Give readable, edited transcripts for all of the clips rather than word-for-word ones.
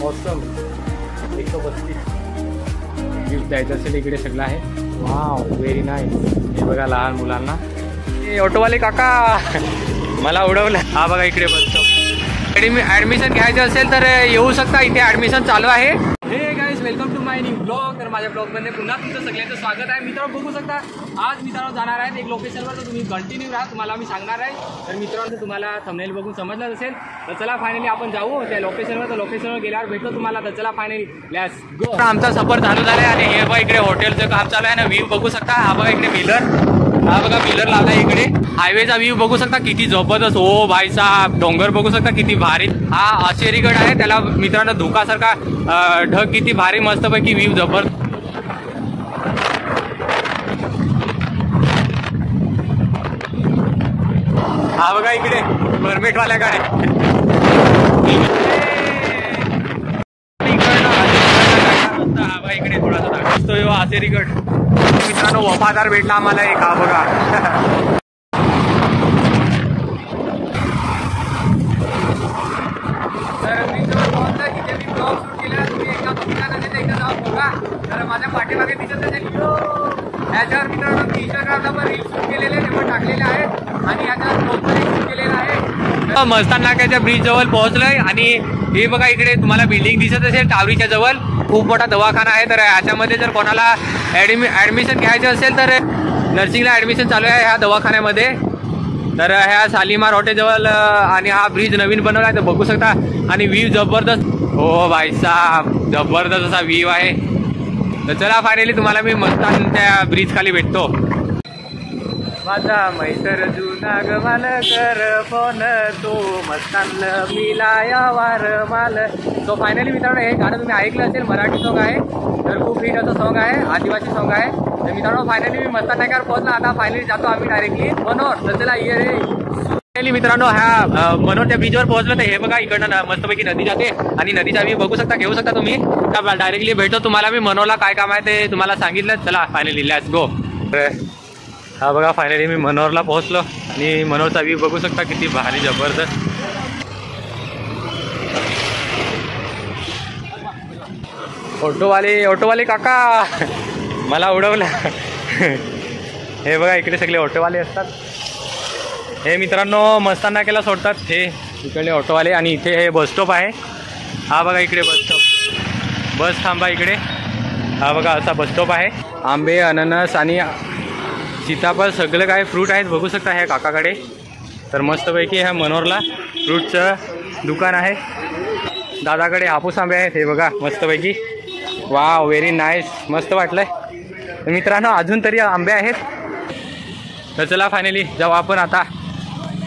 मौसम 132 गिफ्ट द्यायचं असेल इकडे सगळं आहे. Wow very nice. हे बघा लहान मुलांना. हे ऑटोवाले काका मला उडवलं. हा बघा इकडे बसतो. ॲडमिशन घ्यायचं असेल तर येऊ शकता. इथे ॲडमिशन चालू आहे. Hey guys welcome to my new blog. तर माझ्या ब्लॉगमध्ये पुन्हा तुमचं सगळ्यांचं स्वागत आहे. मित्रांनो बघू शकता आज मित्रांनो जाणार आहेत एक लोकेशनवर. तर तुम्ही कंटिन्यू राहा, तुम्हाला मी सांगणार आहे. तर मित्रांनो तुम्हाला थंबनेल बघून समजलं असेल. तर चला फायनली आपण जाऊ त्या लोकेशनवर. तर लोकेशनवर गेल्यावर भेटतो तुम्हाला. तर चला फायनली लेट्स गो. आमचा सफर चालू झाला आहे आणि हे बघा इकडे हॉटेलचं काम चालू आहे ना. व्ह्यू बघू शकता. हा बघा इकडे मिलर. हा बघा मिलर लावला इकडे. हायवेचा व्ह्यू बघू शकता किती जबरदस्त. हो भाई साहब डोंगर बघू शकता किती भारी. हा आचेरीगड आहे. त्याला मित्रांनो धुकासारखा ढग किती भारी मस्तपैकी व्ह्यू जबर. हा बघा इकडे मरमेटवाल्या गाड्या. हा बघा इकडे थोडासा दाखवतो आचेरीगड. मित्रांनो वफादार भेटला आम्हाला एक. हा बघा तर मी जवळ पोहोचला की जे मी ब्लॉग शूट केला तुम्ही एकदा बघितला नसेल एकदा जाऊन बघा. तर माझ्या पाठीमागे दिसत असेल याच्यावर मित्रांनो मी इंस्टाग्रामला पण रील शूट केलेले ते पण टाकलेले आहेत आणि याच्यावर ब्लॉग पण शूट केलेला आहे. मस्तान नाक्याच्या ब्रिज जवळ पोहोचलोय आणि हे बघा इकडे तुम्हाला बिल्डिंग दिसत असेल टावरीच्या जवळ. खूप मोठा दवाखाना आहे. तर याच्यामध्ये जर कोणाला ॲडमिशन घ्यायचं असेल तर नर्सिंगला ॲडमिशन चालू आहे ह्या दवाखान्यामध्ये. तर ह्या शालीमार हॉटेलजवळ आणि हा ब्रिज नवीन बनवला आहे तर बघू शकता. आणि व्ह्यू जबरदस्त. हो भाई साहब जबरदस्त असा व्ह्यू आहे. तर चला फायनली तुम्हाला मी मस्तान त्या ब्रिज खाली भेटतो. माझा मैत्र जुना गवाल कर फोन तो मस्तान मिलाया वार माल. सो फायनली मित्रांनो हे गाणं तुम्ही ऐकलं असेल. मराठी सॉन्ग आहे. तर खूप हिट असं सॉन्ग आहे. आदिवासी सॉन्ग आहे. तर मित्रांनो फायनली मी मस्तान नाक्यावर पोहोचला. आता फायनली जातो आम्ही डायरेक्टली मनोर. तर चला ये रे. फायनली मित्रांनो ह्या मनोरच्या ब्रिजवर पोहोचलो. तर हे बघा इकडनं मस्तपैकी नदी जाते आणि नदीचा व्ह्यू बघू शकता घेऊ शकता तुम्ही. डायरेक्टली भेटतो तुम्हाला मी. मनोरला काय काम आहे ते तुम्हाला सांगितलं. चला फायनली लेट्स गो. हा बघा फायनली मी मनोरला पोहोचलो आणि मनोरचा व्ह्यू बघू शकता किती भारी जबरदस्त. ऑटोवाले काका मला उडवलं. हे बघा इकडे सगळे ऑटोवाले असतात. हे मित्रांनो मस्तान नाक्याला सोडतात हे इकडले ऑटोवाले. आणि इथे हे बस स्टॉप आहे. हा बघा इकडे बस स्टॉप. बस थांबा इकडे. हा बघा असा बस स्टॉप आहे. आंबे अननस आणि सीताफळ सगळं काय फ्रूट आहेत बघू शकता ह्या काकाकडे. तर मस्तपैकी ह्या मनोरला फ्रूटचं दुकान आहे. दादाकडे हापूस आंबे आहेत हे बघा मस्तपैकी. Wow very nice. मस्त वाटलंय. तर मित्रांनो अजून तरी आंबे आहेत. तर चला फायनली जाऊ आपण आता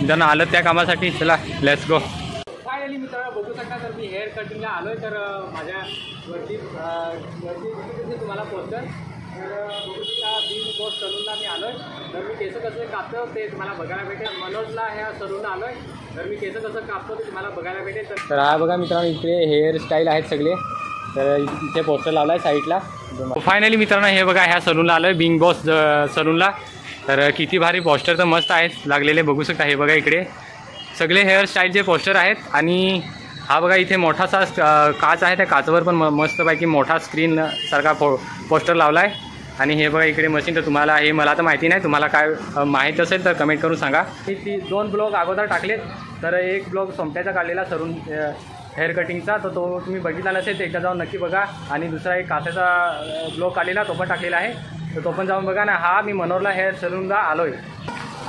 ज्यांना आलं त्या कामासाठी. चला लेट्स गो. फायनली मित्रांनो बघू शकता तर मी हेअर कटिंगला आलो आहे. तर माझ्या वरती तुम्हाला पोहोचतं. तर बघू शकता बिग बॉस सलूनला मी आलो आहे. तर मी केसं कसं कापतो ते तुम्हाला बघायला भेटेल. मनोजला ह्या सलूनला आलो आहे. तर मी केसं कसं कापतो ते तुम्हाला बघायला भेटेल. तर हा बघा मित्रांनो इकडे हेअरस्टाईल आहेत सगळे. तर इथे पोस्टर लावला आहे साईडला. फायनली मित्रांनो हे बघा ह्या सलूनला आलो आहे बिग बॉस सलूनला. तर किती भारी पोस्टर तर मस्त आहेत लागलेले बघू शकता. हे बघा इकडे सगळे हेअरस्टाईलचे पोस्टर आहेत. आणि हा बघा इथे मोठासा काच आहे. त्या काचवर पण मस्तपैकी मोठा स्क्रीन सारखा पोस्टर लावला आहे. आणि हे बघा इकडे मशीन. तर तुम्हाला हे मला तर माहिती नाही. तुम्हाला काय माहीत असेल तर कमेंट करून सांगा. ती 2 ब्लॉग अगोदर टाकलेत. तर एक ब्लॉग सोमट्याचा काढलेला सलून हेअर कटिंगचा. तर तो तुम्ही बघितला नसेल तर एकदा जाऊन नक्की बघा. आणि दुसरा एक काचाचा ब्लॉग काढलेला तो पण टाकलेला आहे. तर तो पण जाऊन बघा ना. हा मी मनोरला हेअर सलूनला आलो आहे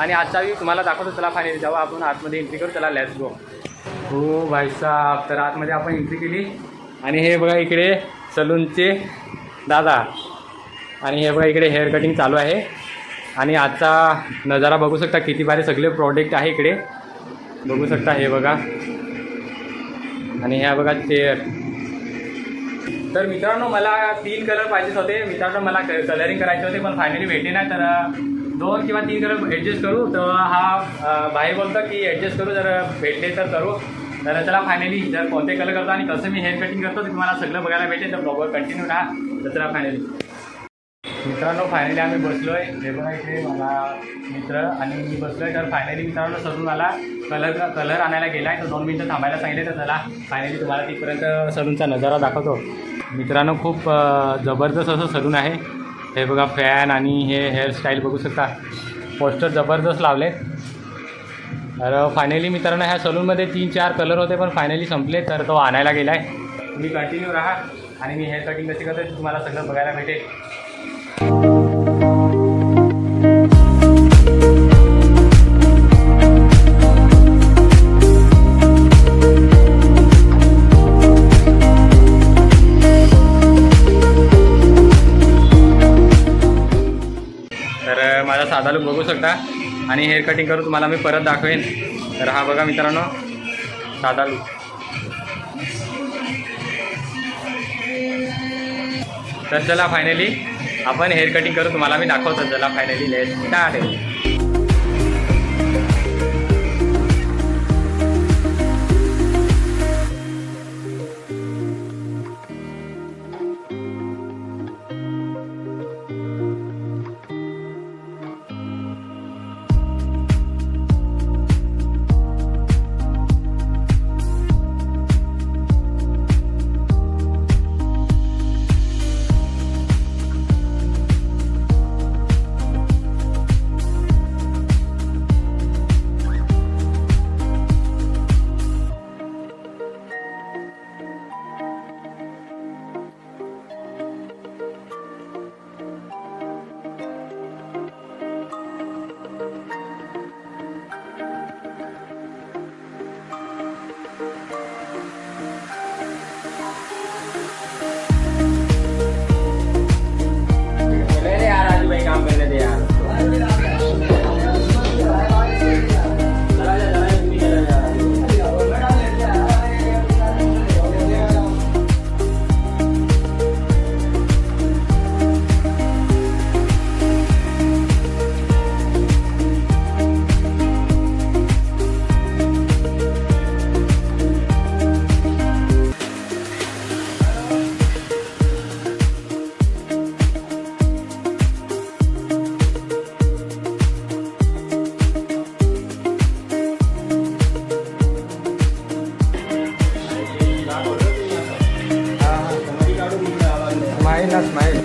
आणि आजचा व्ह्यू तुम्हाला दाखवतो. चला फायनली जेव्हा आपण आतमध्ये एंट्री करू. चला लेट्स गो. हो भाई साहब. तर आतमध्ये आपण एंट्री केली आणि हे बघा इकडे सलूनचे दादा. आणि हे बघा इकडे हेअर कटिंग चालू आहे. आणि आजचा नजारा बघू शकता किती भारी सगळे प्रोडक्ट आहे इकडे बघू शकता. हे बघा आणि ह्या बघा चेअर. तर मित्रांनो मला 3 कलर पाहिजेच होते. मित्रांनो मला कलरिंग करायचे होते पण फायनली भेटले नाही. तर 2 किंवा 3 कलर ॲडजस्ट करू. तर हा भाई बोलतो की ॲडजस्ट करू जर भेटले तर करू. तर चला फायनली जर कोणते कलर करतो आणि कसं मी हेअर कटिंग करतो ते तुम्हाला सगळं बघायला भेटेल. तर ब्लॉगवर कंटिन्यू राहा. तर चला फायनली मित्रांनो फायनली आम्ही बसलो आहे. हे बघा इथे मला मित्र आणि मी बसलो आहे. तर फायनली मित्रांनो सलून मला कलर आणायला गेला आहे. तर 2 मिनटं थांबायला सांगितले. तर चला फायनली तुम्हाला तिथपर्यंत सलूनचा नजारा दाखवतो. मित्रांनो खूप जबरदस्त असं सलून आहे. हे बघा फॅन आणि हे हेअरस्टाईल बघू शकता. पोस्टर जबरदस्त लावले. तर फायनली मित्रांनो ह्या सलूनमध्ये 3-4 कलर होते पण फायनली संपले. तर तो आणायला गेला आहे. तुम्ही कंटिन्यू राहा आणि मी हेअर कटिंग कशी करतो तुम्हाला सगळं बघायला भेटेल. तर माझा साधा लुक बघू शकता आणि हेअर कटिंग करून तुम्हाला मी परत दाखवेन. तर हा बघा मित्रांनो साधा लुक. तर चला फायनली आपण हेअर कटिंग करून तुम्हाला मी दाखवतो. चला फायनली लेट्स स्टार्ट. स्माइल.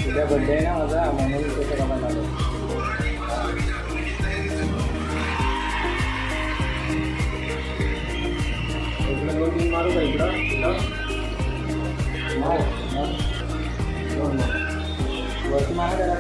उद्या बर्थडे आहे ना माझा म्हणून कसं बघायला लागलं. मारू का इकडं वरती मारा त्याला.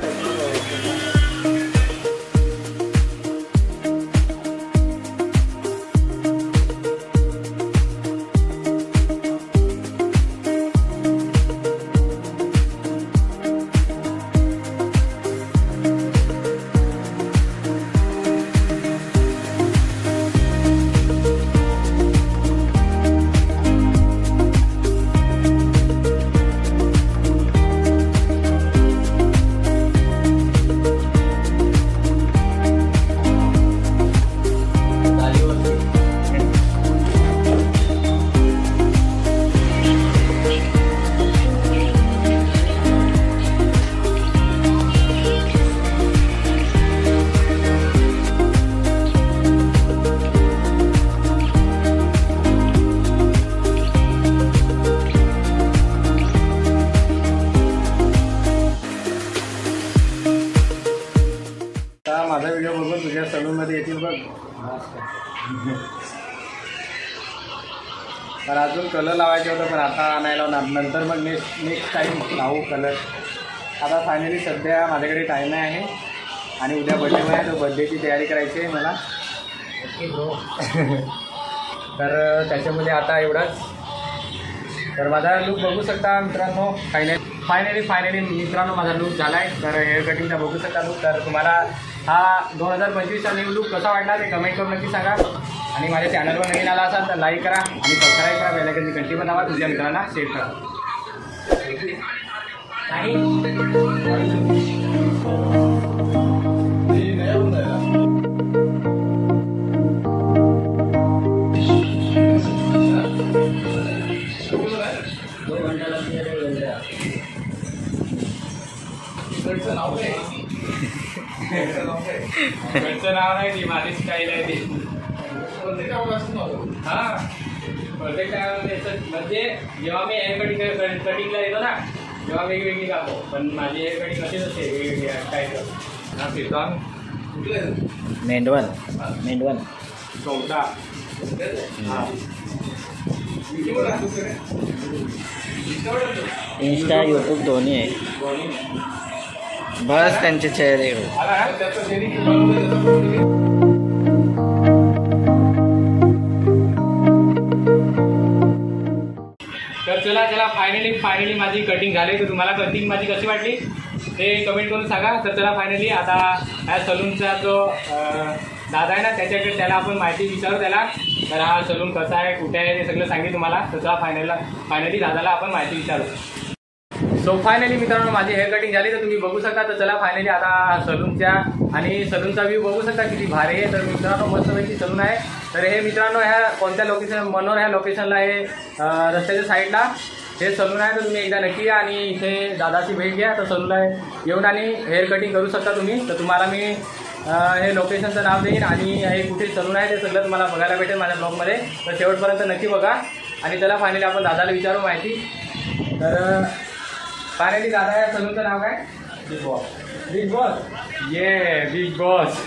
माझा व्हिडिओ बघून तुझ्या सलूनमध्ये येतील बघ. तर अजून कलर लावायचे होतं पण आता आणायला नंतर मग नेक्स्ट टाईम लावू कलर. आता फायनली सध्या माझ्याकडे टाईम आहे आणि उद्या बड्डे आहे तर बड्डेची तयारी करायची आहे मला. तर त्याच्यामध्ये आता एवढाच. तर माझा लूक बघू शकता मित्रांनो. फायनली मित्रांनो माझा लूक झाला आहे. तर हेअर कटिंगचा बघू शकता लूक. तर तुम्हाला हा 2025चा न्यू लुक कसा वाटला ते कमेंट करून नक्की सांगा. आणि माझ्या चॅनलवर नवीन आला असाल तर लाईक करा आणि सबस्क्राईब करा, बेल आयकॉनची घंटी पण दाबा, तुमच्या मित्रांना शेअर करा. घरचं नाव नाही ती माझी स्टाईल आहे ती. हां प्रत्येक म्हणजे जेव्हा मी हेअर कटिंगला येतो ना तेव्हा वेगवेगळी कापो, पण माझी हेअर कटिंग अशीच असते वेगवेगळी स्टाईल. हा फिरतो आम्ही मेंढवण 14. हां इंस्टा यूट्यूब दोन्ही आहे. बस त्यांचे चेहरे तर चला फायनली माझी कटिंग झाली. तर तुम्हाला कटिंग माझी कशी वाटली ते कमेंट करून सांगा. तर चला फायनली आता ह्या सलूनचा जो दादा आहे ना त्याच्याकडे त्याला आपण माहिती विचारू त्याला. तर हा सलून कसा आहे कुठे आहे ते सगळं सांगेल तुम्हाला. तर चला फायनली दादाला आपण माहिती विचारू. सो फायनली मित्रांनो माझी हेअर कटिंग झाली तर तुम्ही बघू शकता. तर चला फायनली आता सलूनच्या आणि सलूनचा व्ह्यू बघू शकता किती भारी आहे. तर मित्रांनो मस्तपैकी सलून आहे. तर हे मित्रांनो ह्या कोणत्या लोकेशन मनोर ह्या लोकेशनला आहे रस्त्याच्या साईडला हे सलून आहे. तर तुम्ही एकदा नक्की या आणि इथे दादाची भेट घ्या. तर सलूनला येऊन आणि हेअर कटिंग करू शकता तुम्ही. तर तुम्हाला मी हे लोकेशनचं नाव देईन आणि हे कुठे सलून आहे ते सगळं तुम्हाला बघायला भेटेल माझ्या ब्लॉगमध्ये. तर शेवटपर्यंत नक्की बघा. आणि त्याला फायनली आपण दादाला विचारू माहिती. तर फायनली दादा या सलूनचं नाव काय? Big boss.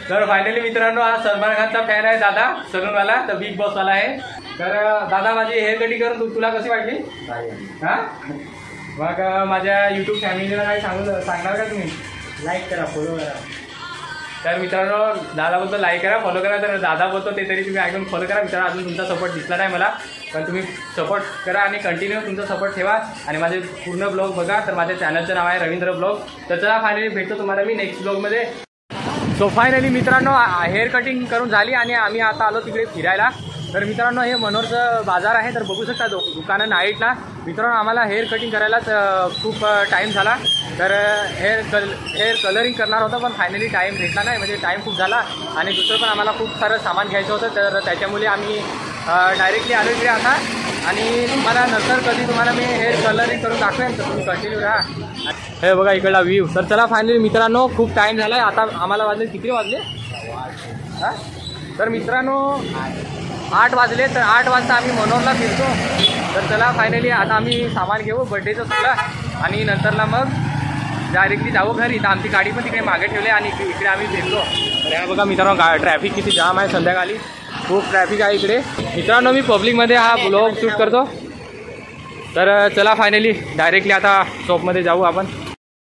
तर फायनली मित्रांनो हा सलमान खानचा फॅन आहे दादा सलूनवाला. तर बिग बॉसवाला आहे. तर दादा माझी हेअर कटिंग करून तुला कशी वाटली? हां मग माझ्या यूट्यूब फॅमिलीला काही सांगणार का तुम्ही? लाईक करा, फॉलो करा. तर मित्रांनो दादाबद्दल लाईक करा, फॉलो करा. तर दादा बोलतो ते तरी तुम्ही ऐकून फॉलो करा. मित्रांनो अजून तुमचा सपोर्ट दिसला नाही मला, पण तुम्ही सपोर्ट करा आणि कंटिन्यू तुमचा सपोर्ट ठेवा. आणि माझे पूर्ण ब्लॉग बघा. तर माझ्या चॅनलचं नाव आहे रवींद्र ब्लॉग. तर चला फायनली भेटतो तुम्हाला मी नेक्स्ट ब्लॉगमध्ये. सो फायनली मित्रांनो हेअर कटिंग करून झाली आणि आम्ही आता आलो तिकडे फिरायला. तर मित्रांनो हे मनोरचं बाजार आहे. तर बघू शकता दुकानं नाईटला. मित्रांनो आम्हाला हेअर कटिंग करायलाच खूप टाईम झाला. तर हेअर कलरिंग करणार होतं पण फायनली टाईम भेटला नाही, म्हणजे टाईम खूप झाला. आणि दुसरं पण आम्हाला खूप सारं सामान घ्यायचं होतं. तर त्याच्यामुळे आम्ही डायरेक्टली आलो इकडे आता. आणि तुम्हाला नंतर कधी तुम्हाला मी हेअर कलरिंग करून दाखवेन. तर तुम्ही कंटिन्यू राहा. हे बघा इकडला व्ह्यू. तर चला फायनली मित्रांनो खूप टाईम झाला आहे. आता आम्हाला वाजले किती वाजले? हां तर मित्रांनो 8 वाजले. तर 8 वाजता आम्ही मनोरला फिरतो. तर चला फायनली आता आम्ही सामान घेऊ बड्डेचं सगळं आणि नंतरला मग डायरेक्टली जाऊ घरी. तर आमची गाडी पण तिकडे मागे ठेवली आणि इकडे आम्ही फिरतो. तर ह्या बघा मित्रांनो ट्रॅफिक किती जाम आहे संध्याकाळी. खूप ट्रॅफिक आहे इकडे. मित्रांनो मी पब्लिकमध्ये हा ब्लॉग शूट करतो. तर चला फायनली डायरेक्टली आता शॉपमध्ये जाऊ आपण.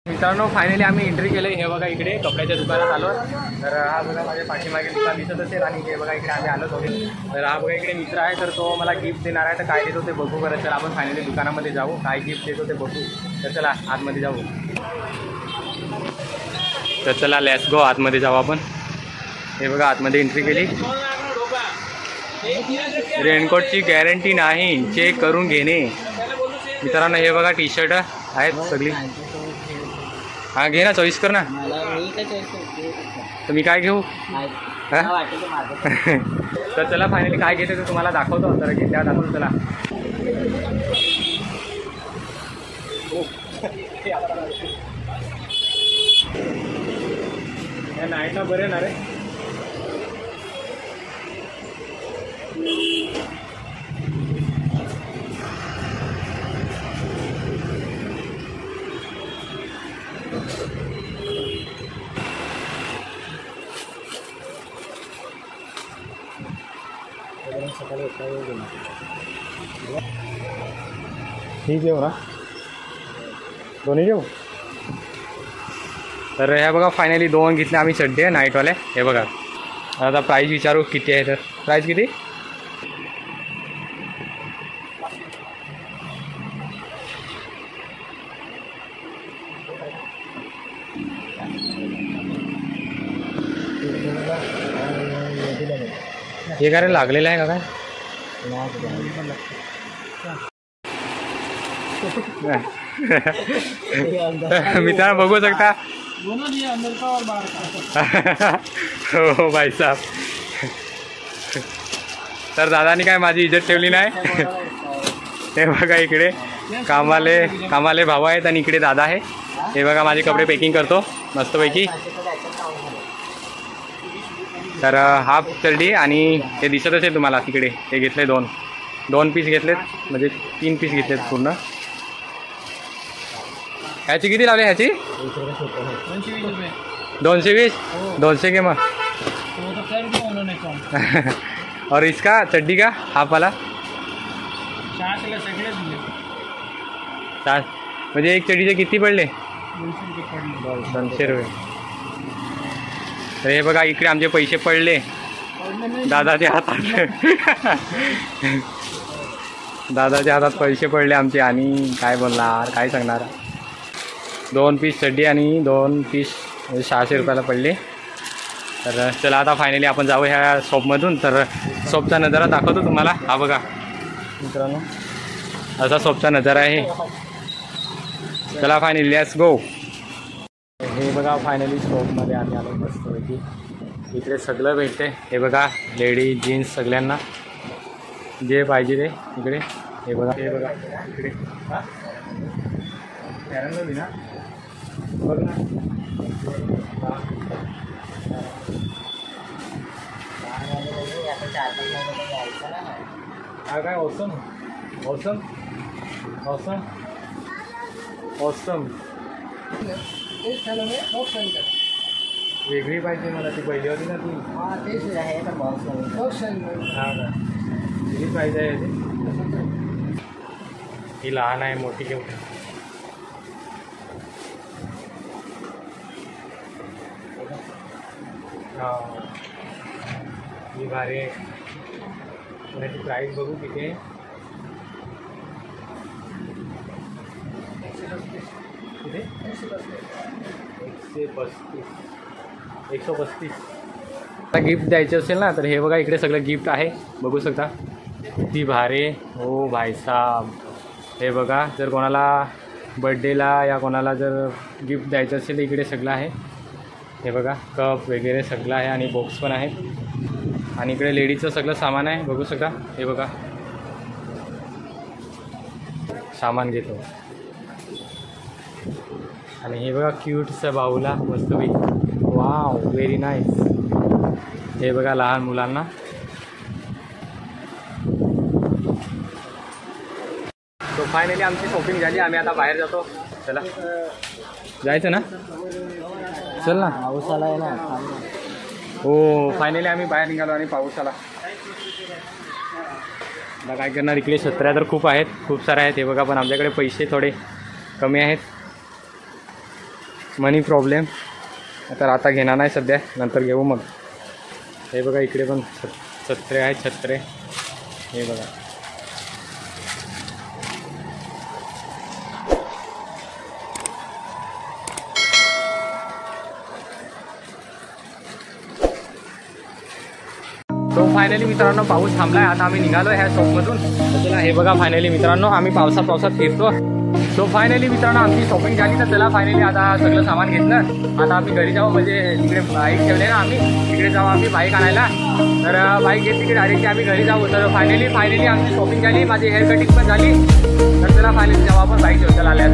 मित्रांनो फायनली आम्ही एंट्री केलं. हे बघा इकडे कपड्याच्या दुकानात आलो. तर हा बघा माझ्या पाठीमागे दुकान दिसत असेल. आणि हे बघा इकडे आम्ही आलो थोडे. तर हा बघा इकडे मित्र आहे. तर तो मला गिफ्ट देणार आहे. तर काय देतो ते बघू बरं. तर आपण फायनली दुकानामध्ये जाऊ. काय गिफ्ट देतो ते बघू. तर चला आतमध्ये जाऊ. तर चला लेट्स गो आतमध्ये जाऊ आपण. हे बघा आतमध्ये एंट्री केली. रेनकोटची गॅरंटी नाही, चेक करून घेणे. मित्रांनो हे बघा टी शर्ट आहेत सगळी. हां घे ना, चॉईस कर ना. तर मी काय घेऊ? तर चला फायनली काय घेते ते तुम्हाला दाखवतो. तर घेतल्या दाखवतो चला. या नाईटला बरे ना रे. ही घेऊ ना, दोन्ही घेऊ. तर ह्या बघा फायनली 2 घेतले आम्ही चड्डे नाईटवाले. हे बघा आता प्राईस विचारू किती आहे. तर प्राईस किती? हे काय रे, लागलेलं आहे का काय? मित्रांनो बघू शकता. हो भाई साहब. तर दादानी काय माझी इज्जत ठेवली नाही. हे बघा इकडे कामाले भाऊ आहेत आणि इकडे दादा आहे. हे बघा माझे कपडे पॅकिंग करतो मस्तपैकी. तर हाफ चड्डी आणि ते दिसत असेल तुम्हाला तिकडे, ते घेतले दोन पीस घेतलेत, म्हणजे 3 पीस घेतलेत पूर्ण. ह्याची किती लावले ह्याची? 220. 200 के मग. और इसका चड्डी का हाफ वाला 60. म्हणजे एक चड्डीचे किती पडले? 200 रुपये. तर हे बघा इकडे आमचे पैसे पडले दादाच्या हातात. दादाच्या हातात पैसे पडले आमचे. आणि काय बोलणार, काय सांगणार. 2 पीस चड्डी आणि 2 पीस 600 रुपयाला पडले. तर चला आता फायनली आपण जाऊ ह्या शॉपमधून. तर शॉपचा नजारा दाखवतो तुम्हाला. हा बघा मित्रांनो, असा शॉपचा नजारा आहे. चला फायनली लेट्स गो. हे बघा फायनली शॉपमध्ये आम्ही आलो मस्तपैकी. इकडे सगळं भेटते. हे बघा लेडीज जीन्स सगळ्यांना जे पाहिजे ते इकडे. हे बघा इकडे ना बघ ना. काय ऑसम ऑसम ऑसम ऑसम. वेगळी पाहिजे मला, ती पहिली होती ना ती. हां का, किती पाहिजे आहे ती? ही लहान आहे, मोठी घेऊ. हां ही भारी आहे. त्याची प्राईस बघू किती आहे. 135. आता गिफ्ट द्यायचे असेल ना, तर हे बघा इकडे सगळं गिफ्ट आहे, बघू शकता किती भारी. हो भाई साहब. हे बघा जर कोणाला बर्थडेला या कोणाला जर गिफ्ट द्यायचं असेल इकडे सगळं आहे. हे बघा कप वगैरे सगळं आहे आणि बॉक्स पण आहेत. आणि इकडे लेडीजचं सगळं सामान आहे, बघू शकता. हे बघा सामान घेतो. आणि हे बघा क्यूटचं बाऊला मस्तपैकी. Wow very nice. हे बघा लहान मुलांना. तो फायनली आमची शॉपिंग झाली. आम्ही आता बाहेर जातो. चला जायचं ना, चल ना. पाऊस आला आहे ना. हो फायनली आम्ही बाहेर निघालो आणि पाऊस आला. आता काय करणार, इकडे छत्र्या तर खूप आहेत, खूप साऱ्या आहेत. हे बघा पण आमच्याकडे पैसे थोडे कमी आहेत, मनी प्रॉब्लेम. तर आता घेणार नाही सध्या, नंतर घेऊ मग. हे बघा इकडे पण छत्रे आहेत, छत्रे. हे बघा तो फायनली मित्रांनो पाऊस थांबलाय. आता आम्ही निघालो ह्या शॉपमधून. चला हे बघा फायनली मित्रांनो आम्ही पावसात फिरतो. सो फायनली मित्रांनो आमची शॉपिंग झाली. तर चला फायनली आता सगळं सामान घेतलं. आता आम्ही घरी जाऊ, म्हणजे तिकडे बाईक ठेवले ना आम्ही, तिकडे जाऊ आम्ही बाईक आणायला. तर बाईक घेतली की डायरेक्टली आम्ही घरी जाऊ. तर फायनली आमची शॉपिंग झाली, माझी हेअर कटिंग पण झाली. तर चला फायनली जेव्हा आपण बाईक ठेवू. चला आल्या